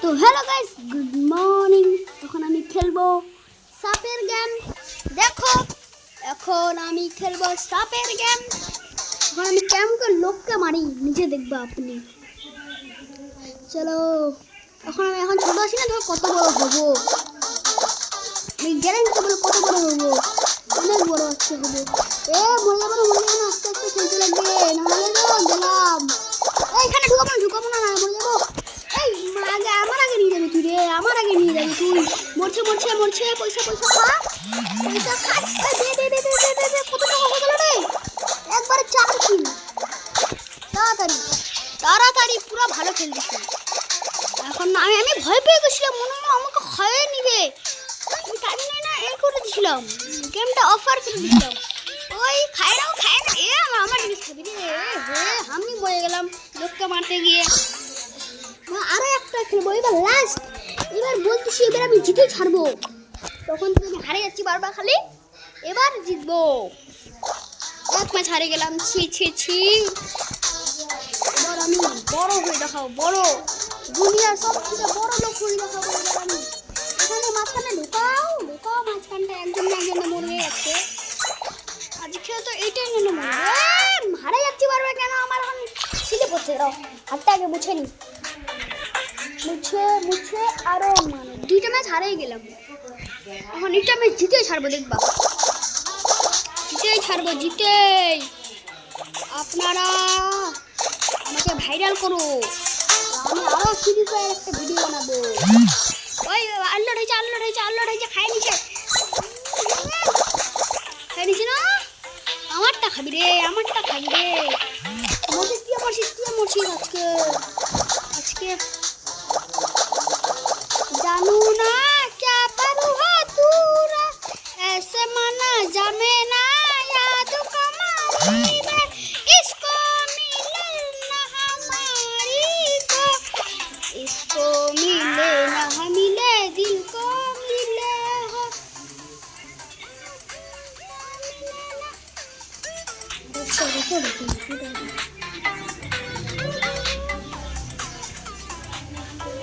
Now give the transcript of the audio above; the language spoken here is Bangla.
তো হ্যালো গাইস, গুড মর্নিং। এখন আমি খেলবো সাপের গেম। দেখো, এখন আমি খেলবো সাপের গেম। এখন আমি কেমন লোককে মারি নিজে দেখবা আপনি। চলো, এখন ছোট আছি না, ধর কত বড় হবো আমি গ্যারান্টি বলে, কত বড় হবো, অনেক বড় আজকে হবো। মরে যাবো না, আস্তে আস্তে খেলতে লাগবে, নাহলে তো গেলাম। এখানে ঢুকাবো না, মরে যাবো। আমার আগে নিয়ে যাবি তুই রে, আমার আগে নিয়ে যাবি তুই। মরছে পয়সা খা, দে। কত টাকা হয়ে গেল রে, একবারে 4 কিল। তাড়াতাড়ি পুরো ভালো খেলতেছি। এখন আমি ভয় পেয়ে গেছিলাম, মনে হয় আমাকে খাইয়ে নিবে। আমি জানি না করে দিয়েছিলাম, গেমটা অফার করে দিয়েছিলাম। ওই খায় না আমার জিনিস খাবি রে। আমি বয়ে গেলাম লোককে মারতে গিয়ে। আরো একটা খেলবো, এবার লাস্ট। এবার বলতেছি, এবার আমি জিতে ছাড়বো। তখন থেকে আমি হারে যাচ্ছি বারবার, খালি এবার জিতবো। এক ম্যাচ হারে গেলাম, ছি। এবার আমি বড় হয়ে দেখাবো, বড় দুনিয়ার সব থেকে বড় লোক হয়ে দেখাবো। এবার আমি এখানে মাঝখানে ঢুকাও, মাঝখানটা একজন মরে যাচ্ছে। আজকে তো এইটাই জন্য মরবে। হারে যাচ্ছি বারবার কেন, আমার এখন ছিটে পড়ছে। হাতটা আগে মুছে নি, মুছে আরো মানে 2টা ম্যাচ হারিয়ে গেলাম। এখন একটা ম্যাচ জিতেই ছাড়বো, দেখবা জিতেই। আপনারা আমাকে ভাইরাল করো, আমি আরো ফ্রি ফায়ার একটা ভিডিও বানাবো। ওই আল্লাহ রয়েছে খাই নিছে না। আমারটা খাবি রে, মরছিস আজকে जानू ना क्या करूँ तूरा, ऐसे मना जमे ना याद कमारी में, इसको मिले ना मिले दिल को मिले हो। देखो